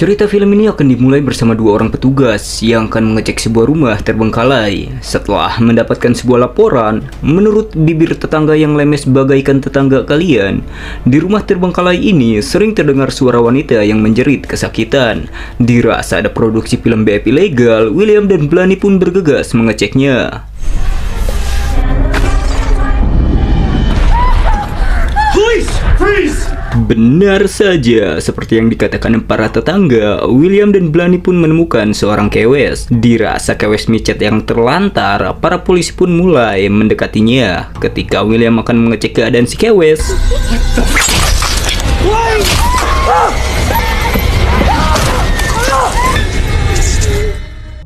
Cerita film ini akan dimulai bersama dua orang petugas yang akan mengecek sebuah rumah terbengkalai. Setelah mendapatkan sebuah laporan, menurut bibir tetangga yang lemes bagaikan tetangga kalian, di rumah terbengkalai ini sering terdengar suara wanita yang menjerit kesakitan. Dirasa ada produksi film BF ilegal, William dan Blani pun bergegas mengeceknya. Police! Freeze! Benar saja, seperti yang dikatakan para tetangga, William dan Blani pun menemukan seorang kewes. Dirasa kewes micet yang terlantar, para polisi pun mulai mendekatinya. Ketika William akan mengecek keadaan si kewes,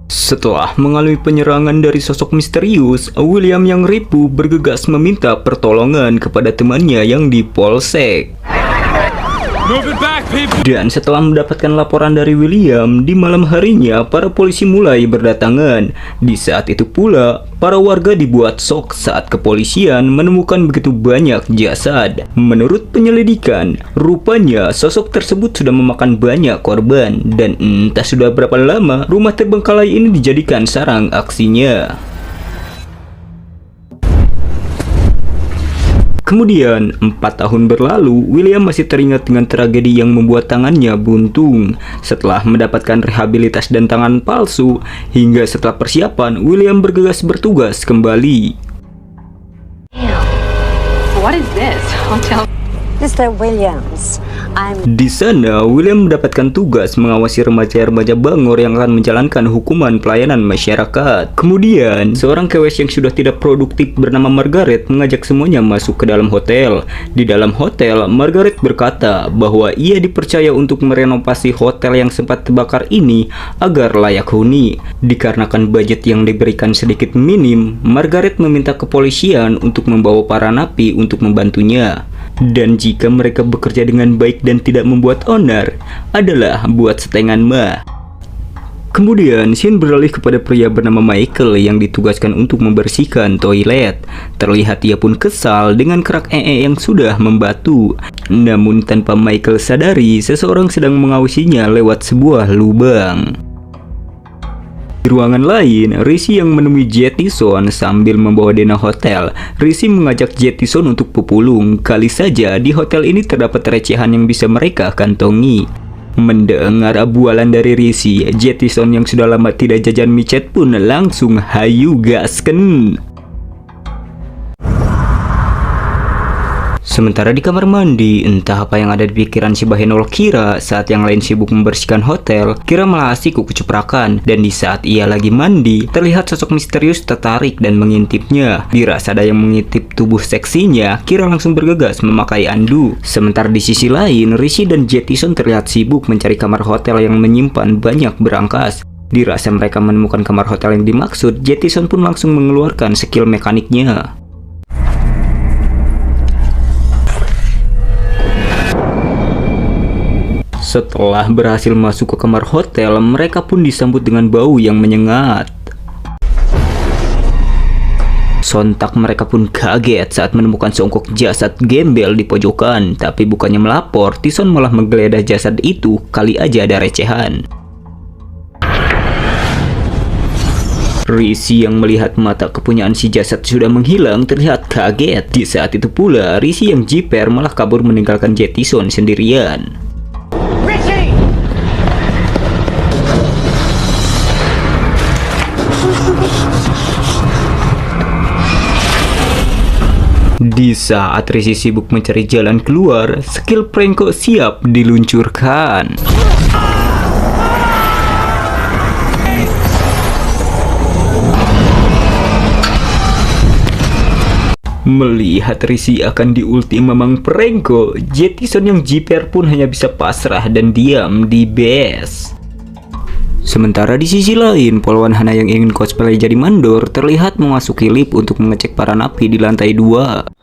setelah mengalami penyerangan dari sosok misterius, William yang ripuh bergegas meminta pertolongan kepada temannya yang di polsek. Dan setelah mendapatkan laporan dari William, di malam harinya para polisi mulai berdatangan. Di saat itu pula, para warga dibuat shock saat kepolisian menemukan begitu banyak jasad. Menurut penyelidikan, rupanya sosok tersebut sudah memakan banyak korban, dan entah sudah berapa lama rumah terbengkalai ini dijadikan sarang aksinya. Kemudian, 4 tahun berlalu, William masih teringat dengan tragedi yang membuat tangannya buntung. Setelah mendapatkan rehabilitas dan tangan palsu, hingga setelah persiapan, William bergegas bertugas kembali. What is this? Hotel Mr. Williams, Di sana, William mendapatkan tugas mengawasi remaja-remaja bangor yang akan menjalankan hukuman pelayanan masyarakat. Kemudian, seorang kewes yang sudah tidak produktif bernama Margaret mengajak semuanya masuk ke dalam hotel. Di dalam hotel, Margaret berkata bahwa ia dipercaya untuk merenovasi hotel yang sempat terbakar ini agar layak huni. Dikarenakan budget yang diberikan sedikit minim, Margaret meminta kepolisian untuk membawa para napi untuk membantunya. Dan jika mereka bekerja dengan baik dan tidak membuat onar, adalah buat setengan mah. Kemudian, scene beralih kepada pria bernama Michael yang ditugaskan untuk membersihkan toilet. Terlihat ia pun kesal dengan kerak yang sudah membatu. Namun tanpa Michael sadari, seseorang sedang mengawasinya lewat sebuah lubang. Di ruangan lain, Rishi yang menemui Jettison sambil membawa Dana hotel. Rishi mengajak Jettison untuk pepulung. Kali saja di hotel ini terdapat recehan yang bisa mereka kantongi. Mendengar abualan dari Rishi, Jettison yang sudah lama tidak jajan micet pun langsung hayu gasken. Sementara di kamar mandi, entah apa yang ada di pikiran si Bahenol Kira saat yang lain sibuk membersihkan hotel. Kira malah asik keceprakan, dan di saat ia lagi mandi, terlihat sosok misterius tertarik dan mengintipnya. Dirasa ada yang mengintip tubuh seksinya, Kira langsung bergegas memakai andu. Sementara di sisi lain, Rishi dan Jettison terlihat sibuk mencari kamar hotel yang menyimpan banyak berangkas. Dirasa mereka menemukan kamar hotel yang dimaksud, Jettison pun langsung mengeluarkan skill mekaniknya. Setelah berhasil masuk ke kamar hotel, mereka pun disambut dengan bau yang menyengat. Sontak mereka pun kaget saat menemukan seongkok jasad gembel di pojokan. Tapi bukannya melapor, Tyson malah menggeledah jasad itu, kali aja ada recehan. Rishi yang melihat mata kepunyaan si jasad sudah menghilang terlihat kaget. Di saat itu pula, Rishi yang jiper malah kabur meninggalkan Jettison sendirian. Di saat Rishi sibuk mencari jalan keluar, skill Pranko siap diluncurkan. Melihat Rishi akan diulti Mamang Pranko, Jettison yang jiper pun hanya bisa pasrah dan diam di base. Sementara di sisi lain, polwan Hana yang ingin cosplay jadi mandor terlihat memasuki lift untuk mengecek para napi di lantai 2.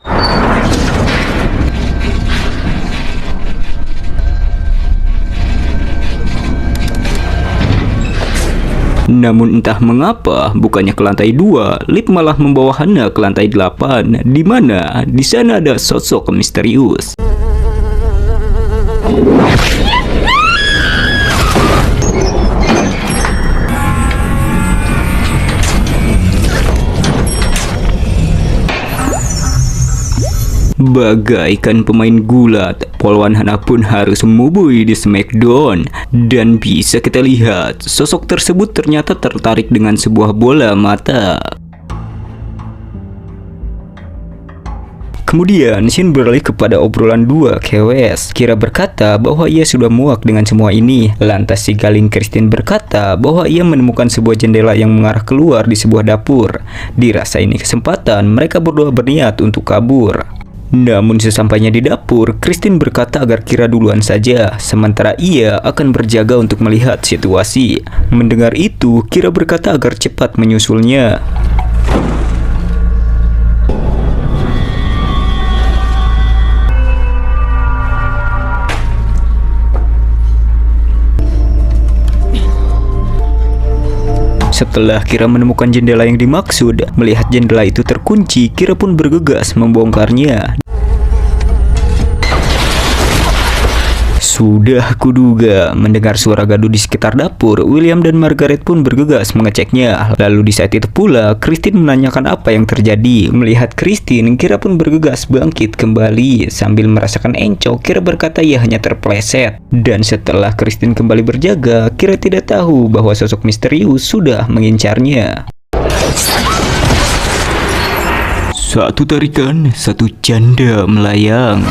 Namun entah mengapa, bukannya ke lantai 2, lift malah membawa Hana ke lantai 8, di mana di sana ada sosok misterius. Bagaikan pemain gulat, Polwan Hana pun harus mubui di Smackdown. Dan bisa kita lihat, sosok tersebut ternyata tertarik dengan sebuah bola mata. Kemudian Shin beralih kepada obrolan dua KWS. Kira berkata bahwa ia sudah muak dengan semua ini. Lantas si Galing Christine berkata bahwa ia menemukan sebuah jendela yang mengarah keluar di sebuah dapur. Dirasa ini kesempatan, mereka berdua berniat untuk kabur. Namun sesampainya di dapur, Christine berkata agar Kira duluan saja, sementara ia akan berjaga untuk melihat situasi. Mendengar itu, Kira berkata agar cepat menyusulnya. Setelah Kira menemukan jendela yang dimaksud, melihat jendela itu terkunci, Kira pun bergegas membongkarnya. Sudah kuduga. Mendengar suara gaduh di sekitar dapur, William dan Margaret pun bergegas mengeceknya. Lalu di saat itu pula, Christine menanyakan apa yang terjadi. Melihat Christine, Kira pun bergegas bangkit kembali. Sambil merasakan encok, Kira berkata ia hanya terpleset. Dan setelah Christine kembali berjaga, Kira tidak tahu bahwa sosok misterius sudah mengincarnya. Satu tarikan, satu janda melayang.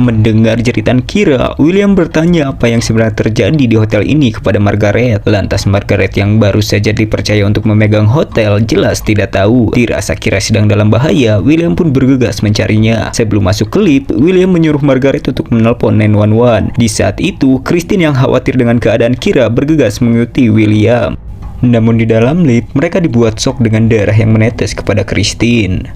Mendengar jeritan Kira, William bertanya apa yang sebenarnya terjadi di hotel ini kepada Margaret. Lantas Margaret yang baru saja dipercaya untuk memegang hotel jelas tidak tahu. Dirasa Kira sedang dalam bahaya, William pun bergegas mencarinya. Sebelum masuk ke lift, William menyuruh Margaret untuk menelpon 911. Di saat itu, Christine yang khawatir dengan keadaan Kira bergegas mengikuti William. Namun di dalam lift, mereka dibuat shock dengan darah yang menetes kepada Christine.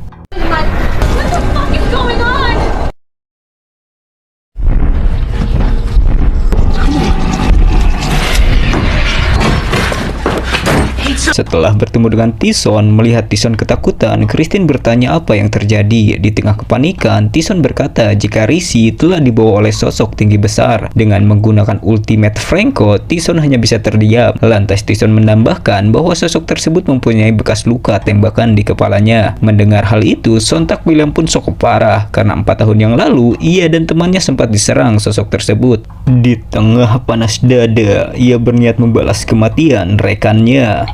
Setelah bertemu dengan Tyson, melihat Tyson ketakutan, Christine bertanya apa yang terjadi. Di tengah kepanikan, Tyson berkata jika Rishi telah dibawa oleh sosok tinggi besar. Dengan menggunakan Ultimate Franco, Tyson hanya bisa terdiam. Lantas Tyson menambahkan bahwa sosok tersebut mempunyai bekas luka tembakan di kepalanya. Mendengar hal itu, sontak William pun shock parah karena 4 tahun yang lalu ia dan temannya sempat diserang sosok tersebut. Di tengah panas dada, ia berniat membalas kematian rekannya.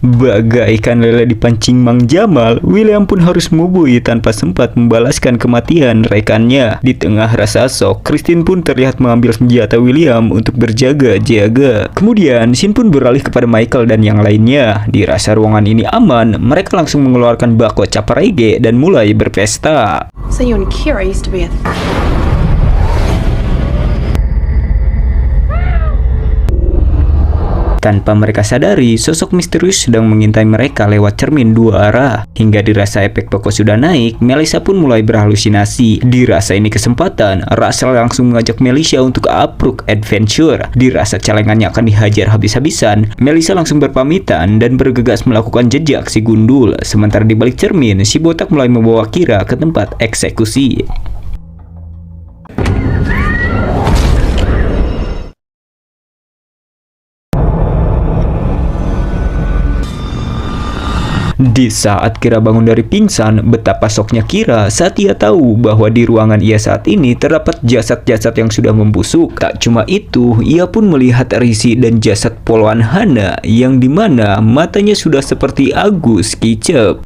Bagaikan lele dipancing Mang Jamal, William pun harus mubui tanpa sempat membalaskan kematian rekannya. Di tengah rasa shock, Christine pun terlihat mengambil senjata William untuk berjaga-jaga. Kemudian, Shin pun beralih kepada Michael dan yang lainnya. Dirasa ruangan ini aman, mereka langsung mengeluarkan bako caparege dan mulai berpesta. So you and Kira used to be a... Tanpa mereka sadari, sosok misterius sedang mengintai mereka lewat cermin dua arah. Hingga dirasa efek pokok sudah naik, Melissa pun mulai berhalusinasi. Dirasa ini kesempatan, Russell langsung mengajak Melissa untuk Uprook Adventure. Dirasa celengannya akan dihajar habis-habisan, Melissa langsung berpamitan dan bergegas melakukan jejak si gundul. Sementara di balik cermin, si botak mulai membawa Kira ke tempat eksekusi. Di saat Kira bangun dari pingsan, betapa syoknya Kira saat ia tahu bahwa di ruangan ia saat ini terdapat jasad-jasad yang sudah membusuk. Tak cuma itu, ia pun melihat Rishi dan jasad Polwan Hana yang dimana matanya sudah seperti Agus Kicep.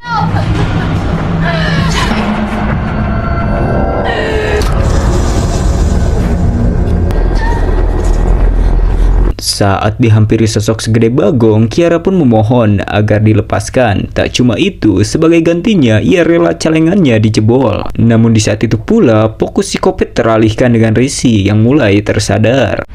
Saat dihampiri sosok segede bagong, Kiara pun memohon agar dilepaskan. Tak cuma itu, sebagai gantinya ia rela celengannya dijebol. Namun di saat itu pula, fokus psikopat teralihkan dengan Rishi yang mulai tersadar.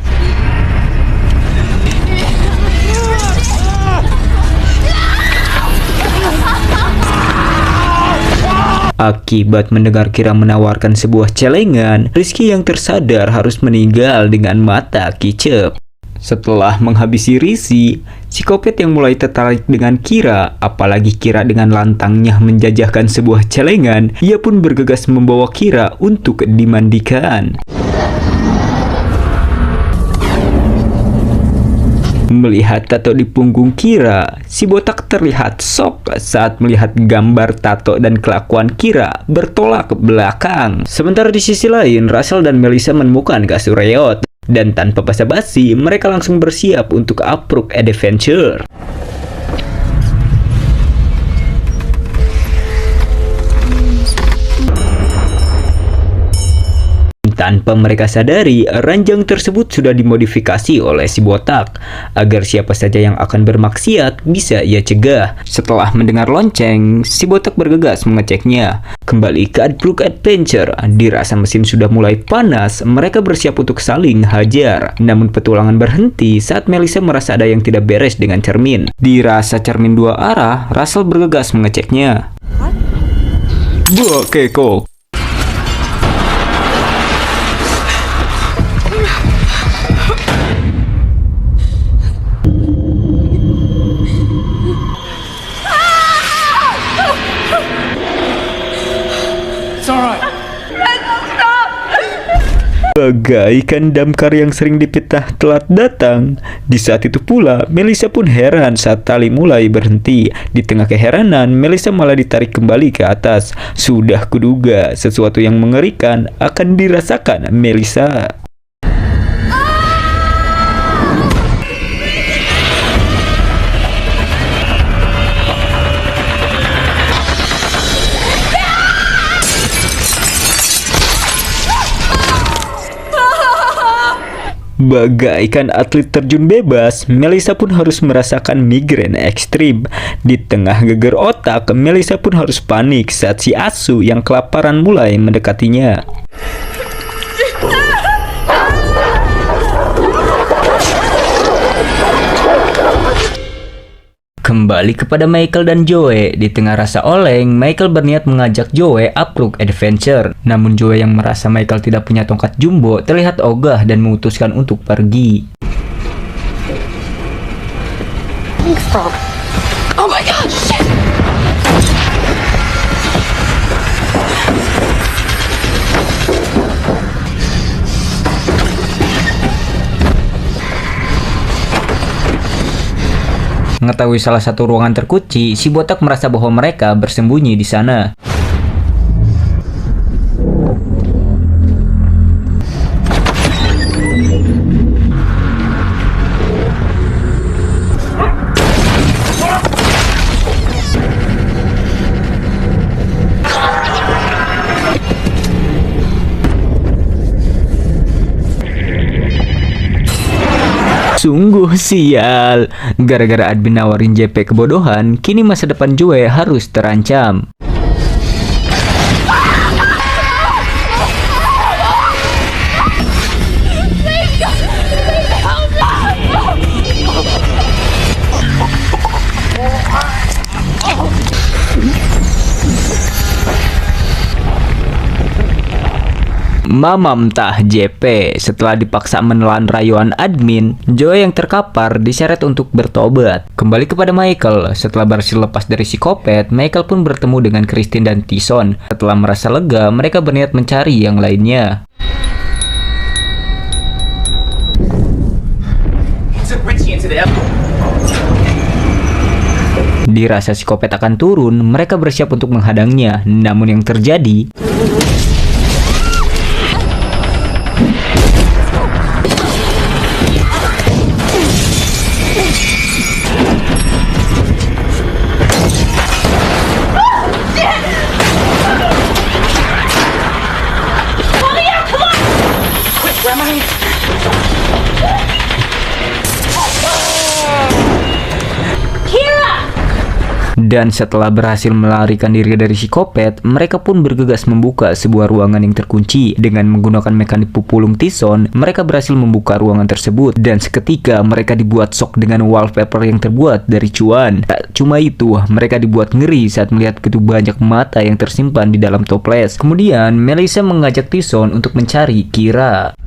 Akibat mendengar Kira menawarkan sebuah celengan, Rizky yang tersadar harus meninggal dengan mata kicep. Setelah menghabisi Rizzy, psikopat yang mulai tertarik dengan Kira, apalagi Kira dengan lantangnya menjajahkan sebuah celengan, ia pun bergegas membawa Kira untuk dimandikan. Melihat tato di punggung Kira, si botak terlihat shock saat melihat gambar tato dan kelakuan Kira bertolak ke belakang. Sementara di sisi lain, Russell dan Melissa menemukan kasur Riot. Dan tanpa basa-basi, mereka langsung bersiap untuk approach adventure. Tanpa mereka sadari, ranjang tersebut sudah dimodifikasi oleh si botak agar siapa saja yang akan bermaksiat bisa ia cegah. Setelah mendengar lonceng, si botak bergegas mengeceknya. Kembali ke Approach Adventure, dirasa mesin sudah mulai panas, mereka bersiap untuk saling hajar. Namun petualangan berhenti saat Melissa merasa ada yang tidak beres dengan cermin. Dirasa cermin dua arah, Russell bergegas mengeceknya. Buah keko. It's alright. Bagaikan damkar yang sering dipitnah telat datang. Di saat itu pula, Melissa pun heran saat tali mulai berhenti. Di tengah keheranan, Melissa malah ditarik kembali ke atas. Sudah kuduga, sesuatu yang mengerikan akan dirasakan Melissa. Bagaikan atlet terjun bebas, Melissa pun harus merasakan migrain ekstrim. Di tengah geger otak, Melissa pun harus panik saat si asu yang kelaparan mulai mendekatinya. Kembali kepada Michael dan Joey. Di tengah rasa oleng, Michael berniat mengajak Joey approach adventure. Namun Joey yang merasa Michael tidak punya tongkat jumbo terlihat ogah dan memutuskan untuk pergi. Thanks, Frog. Oh my god, shit! Mengetahui salah satu ruangan terkunci, si botak merasa bahwa mereka bersembunyi di sana. Sungguh sial. Gara-gara admin nawarin JP kebodohan, kini masa depan Joey harus terancam. Mamamtah JP. Setelah dipaksa menelan rayuan admin, Joey yang terkapar diseret untuk bertobat. Kembali kepada Michael. Setelah berhasil lepas dari psikopat, Michael pun bertemu dengan Christine dan Tyson. Setelah merasa lega, mereka berniat mencari yang lainnya. Dirasa psikopat akan turun, mereka bersiap untuk menghadangnya. Namun yang terjadi, dan setelah berhasil melarikan diri dari psikopat, mereka pun bergegas membuka sebuah ruangan yang terkunci. Dengan menggunakan mekanik pupulung Tyson, mereka berhasil membuka ruangan tersebut. Dan seketika mereka dibuat shock dengan wallpaper yang terbuat dari cuan. Tak cuma itu, mereka dibuat ngeri saat melihat begitu banyak mata yang tersimpan di dalam toples. Kemudian, Melissa mengajak Tyson untuk mencari Kira.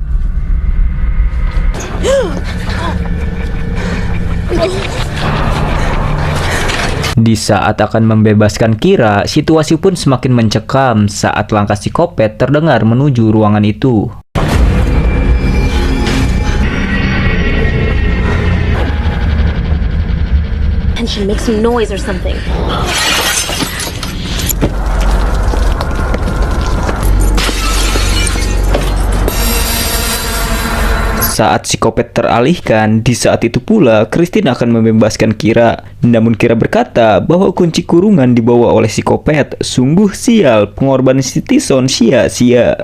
Di saat akan membebaskan Kira, situasi pun semakin mencekam saat langkah psikopat terdengar menuju ruangan itu. Attention, make some noise or something. Saat psikopat teralihkan, di saat itu pula Christine akan membebaskan Kira. Namun Kira berkata bahwa kunci kurungan dibawa oleh psikopat. Sungguh sial, pengorbanan si Tyson sia-sia.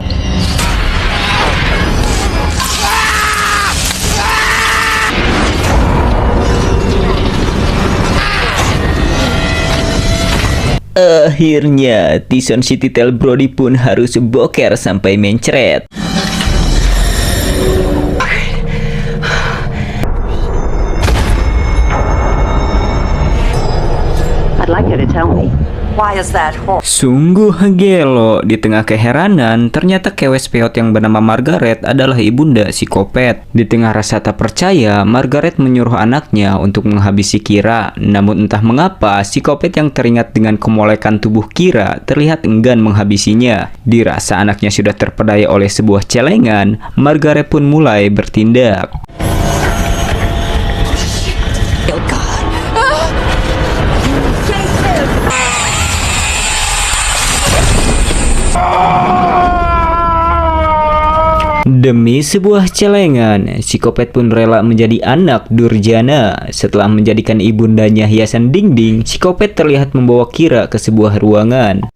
Akhirnya, Tyson si Titel Brody pun harus boker sampai mencret. I'd like you to tell me. Why is that horse? Sungguh gelo, di tengah keheranan, ternyata kewes peot yang bernama Margaret adalah ibunda psikopat. Di tengah rasa tak percaya, Margaret menyuruh anaknya untuk menghabisi Kira. Namun entah mengapa, psikopat yang teringat dengan kemolekan tubuh Kira terlihat enggan menghabisinya. Dirasa anaknya sudah terpedaya oleh sebuah celengan, Margaret pun mulai bertindak. Demi sebuah celengan, psikopat pun rela menjadi anak durjana. Setelah menjadikan ibundanya hiasan dinding, psikopat terlihat membawa Kira ke sebuah ruangan.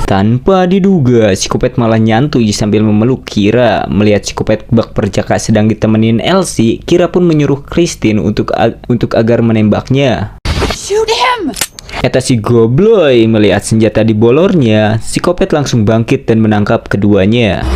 Tanpa diduga, psikopat malah nyantui sambil memeluk Kira. Melihat psikopat bak perjaka sedang ditemenin Elsie, Kira pun menyuruh Christine untuk agar menembaknya. Shoot him! Kata si Gobloy, melihat senjata di bolornya, psikopat langsung bangkit dan menangkap keduanya.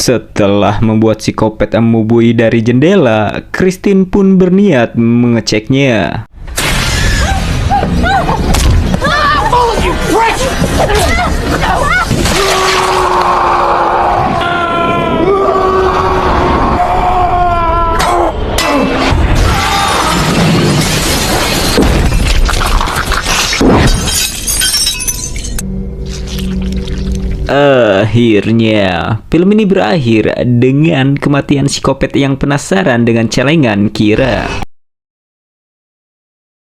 Setelah membuat psikopat membui dari jendela, Christine pun berniat mengeceknya. Akhirnya, film ini berakhir dengan kematian psikopat yang penasaran dengan celengan Kira.